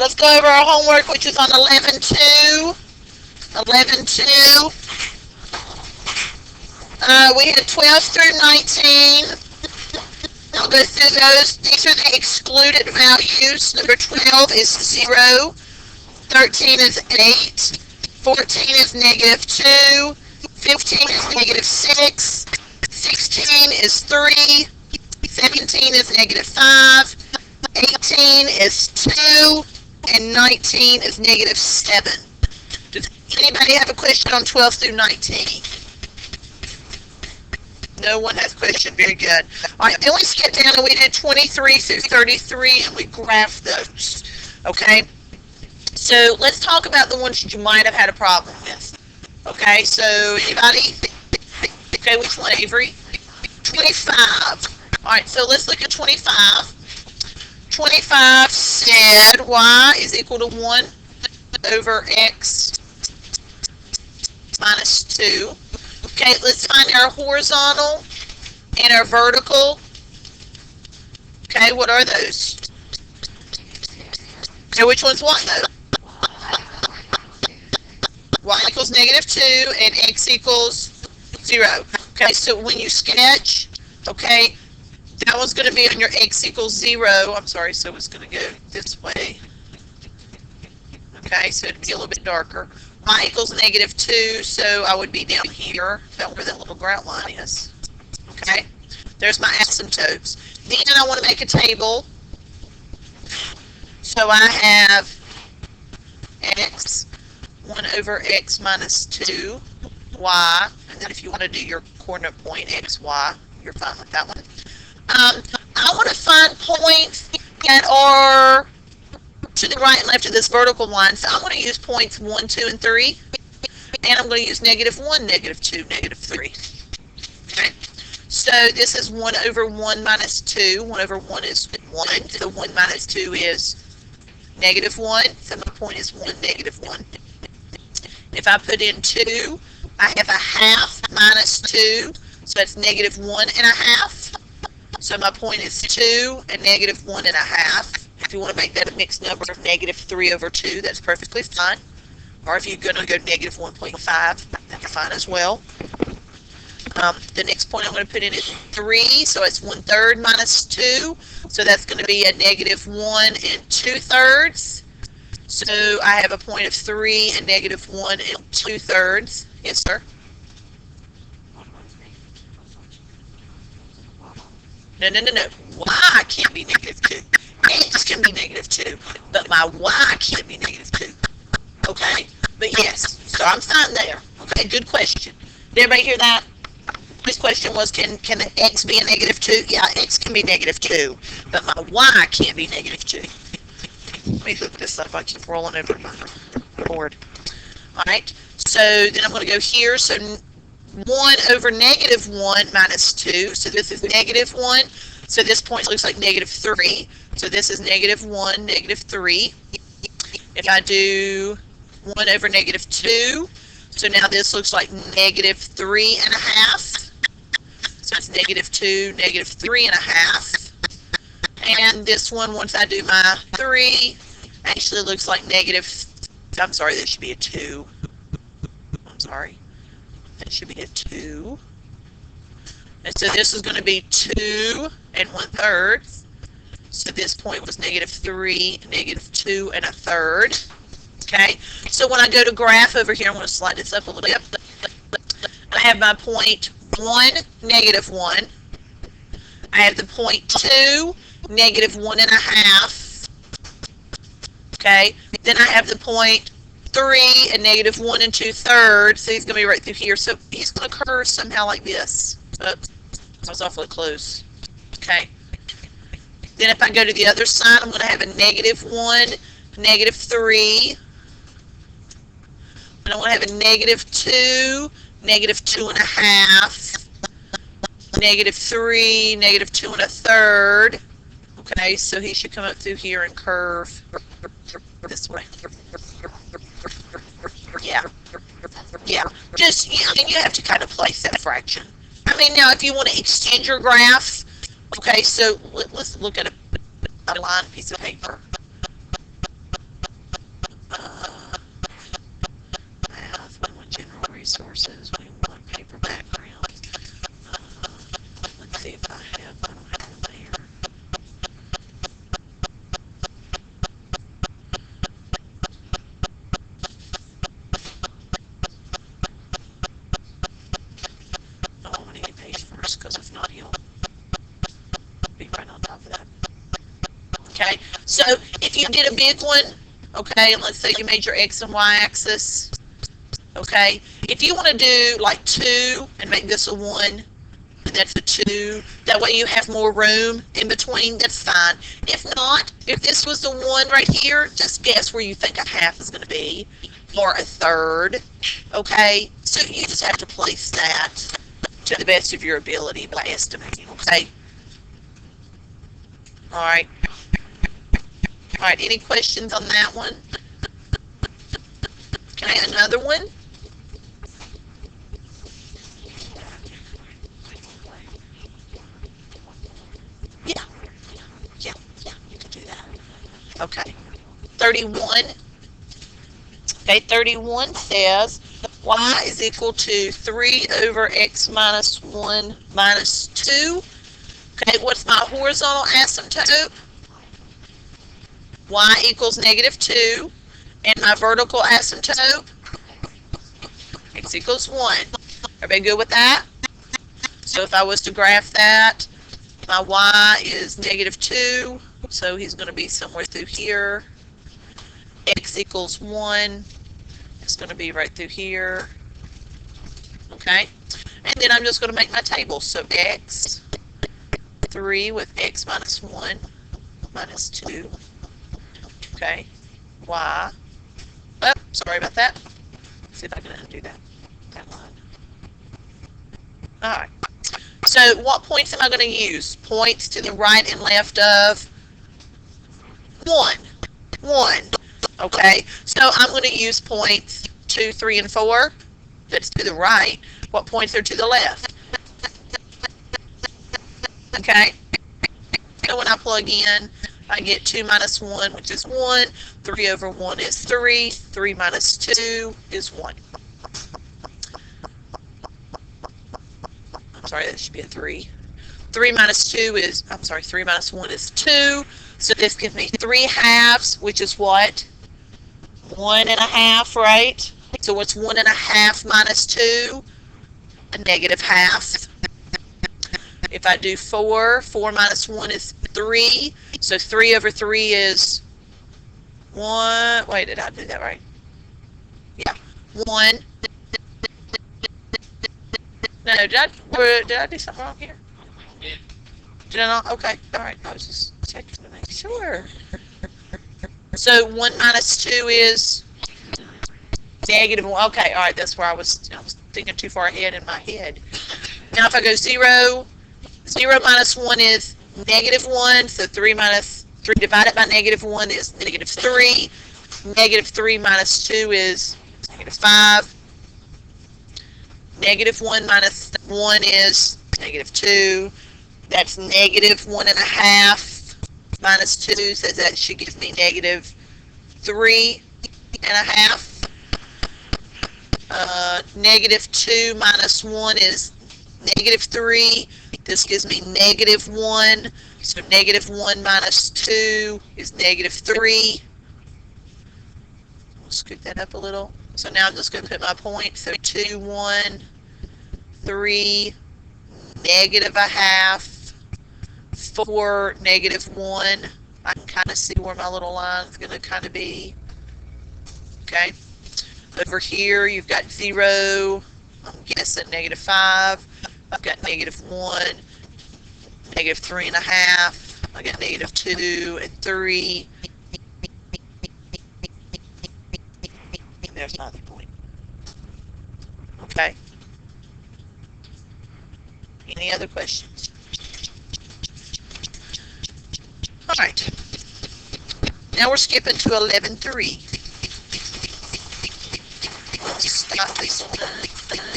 let's go over our homework, which is on 11.2. 11.2. We had 12 through 19. I'll go through those. These are the excluded values. Number 12 is 0. 13 is 8. 14 is negative 2. 15 is negative 6. 16 is 3. 17 is negative 5. 18 is 2. And 19 is negative 7. Does anybody have a question on 12 through 19? No one has a question. Very good. All right, then we skipped down and we did 23 through 33 and we graphed those. Okay? So let's talk about the ones you might have had a problem with. Okay, so anybody? Okay, which one, Avery? 25. All right, so let's look at 25. 25 said y is equal to 1 over x minus 2. Okay, let's find our horizontal and our vertical. Okay, what are those? Okay, which one's what though? Y equals negative 2 and x equals 0. Okay, so when you sketch, okay, that one's going to be on your x equals 0. I'm sorry, so it's going to go this way. Okay, so it'd be a little bit darker. Y equals negative 2, so I would be down here, about where that little grout line is. Okay, there's my asymptotes. Then I want to make a table. So I have x, 1 over x minus 2, y, and then if you want to do your coordinate point, x, y, you're fine with that one. I want to find points that are to the right and left of this vertical line, so I want to use points 1, 2, and 3, and I'm going to use negative 1, negative 2, negative 3. Okay. So this is 1 over 1 minus 2. 1 over 1 is 1, so 1 minus 2 is negative 1, so my point is 1, negative 1. If I put in 2, I have a half minus 2, so that's negative 1 and a half. So my point is 2 and negative 1 and a half. If you want to make that a mixed number of negative 3 over 2, that's perfectly fine. Or if you're going to go negative 1.5, that's fine as well. The next point I'm going to put in is 3, so it's 1/3 minus 2. So that's going to be a negative 1 and 2/3. So I have a point of 3 and negative 1 and 2/3. Yes, sir? No. Y can't be negative 2. X can be negative 2. But my Y can't be negative 2. Okay? But yes, so I'm fine there. Okay, good question. Did everybody hear that? This question was, can X be a negative 2? Yeah, X can be negative 2. But my Y can't be negative 2. Let me hook this up. I keep rolling over my board. Alright, so then I'm going to go here. So 1 over negative 1 minus 2. So this is negative 1. So this point looks like negative 3. So this is negative 1, negative 3. If I do 1 over negative 2, so now this looks like negative 3 and a half. So it's negative 2, negative 3 and a half. And this one, once I do my 3, actually looks like negative, I'm sorry, that should be a 2. I'm sorry. That should be a 2. And so this is going to be 2 and 1/3. So this point was negative 3, negative 2 and a third. Okay. So when I go to graph over here, I'm going to slide this up a little bit. I have my point 1, negative 1. I have the point 2, negative 1 and a half. Okay. Then I have the point 3 and negative 1 and 2/3. So he's going to be right through here. So he's going to curve somehow like this. Oops. I was awfully close. Okay. Then if I go to the other side, I'm going to have a negative 1, negative 3. And I'm going to have a negative 2, negative 2 and a half. Negative 3, negative 2 and a third. Okay, so he should come up through here and curve this way. Yeah. Just, and you have to kind of place that fraction. I mean, now if you want to extend your graph, okay, so let's look at a line piece of paper. course, because if not, he'll be right on top of that. Okay, so if you did a big one, okay, and let's say you made your X and Y axis, okay, if you want to do like 2 and make this a 1, and that's a 2, that way you have more room in between, that's fine. If not, if this was the 1 right here, just guess where you think a half is going to be, or a third, okay, so you just have to place that to the best of your ability by estimating, okay? Alright. Alright, any questions on that one? Can I add another one? Yeah, you can do that. Okay. 31. Okay, 31 says y is equal to 3 over x minus 1 minus 2. Okay, what's my horizontal asymptote? Y equals negative 2. And my vertical asymptote? X equals 1. Everybody good with that? So if I was to graph that, my y is negative 2. So he's going to be somewhere through here. X equals 1. It's going to be right through here. Okay? And then I'm just going to make my table. So x, 3 with x minus 1 minus 2. Okay? Y. Oh, sorry about that. Let's see if I can undo that line. Alright. So what points am I going to use? Points to the right and left of 1. 1. Okay, so I'm going to use points 2, 3, and 4. That's to the right. What points are to the left? Okay, so when I plug in, I get 2 minus 1, which is 1. 3 over 1 is 3. 3 minus 2 is 1. I'm sorry, that should be a 3. 3 minus 2 is, 3 minus 1 is 2. So this gives me 3 halves, which is what? 1 1/2, right? So what's 1 1/2 minus 2? A negative half. If I do 4, 4 minus 1 is 3. So 3 over 3 is 1. Wait, did I do that right? Yeah, 1. No, did I do something wrong here? Yeah. Did I not? Okay, all right. I was just checking to make sure. So 1 minus 2 is negative 1. Okay, all right. That's where I was thinking too far ahead in my head. Now if I go 0, 0 minus 1 is negative 1. So 3 divided by negative 1 is negative 3. Negative 3 minus 2 is negative 5. Negative 1 minus 1 is negative 2. That's negative 1 1/2 minus 2, so that should give me negative 3 1/2. Negative 2 minus 1 is negative 3. This gives me negative 1. So negative 1 minus 2 is negative 3. We'll scoot that up a little. So now I'm just going to put my point. So 2, 1, 3, negative 1/2, 4, negative 1. I can kind of see where my little line is going to kind of be. Okay. Over here, you've got 0. I'm guessing negative 5. I've got negative 1, negative 3 1/2. I got negative 2 and 3. There's my other point. Okay. Any other questions? All right. Now we're skipping to 11.3. Let's start this one.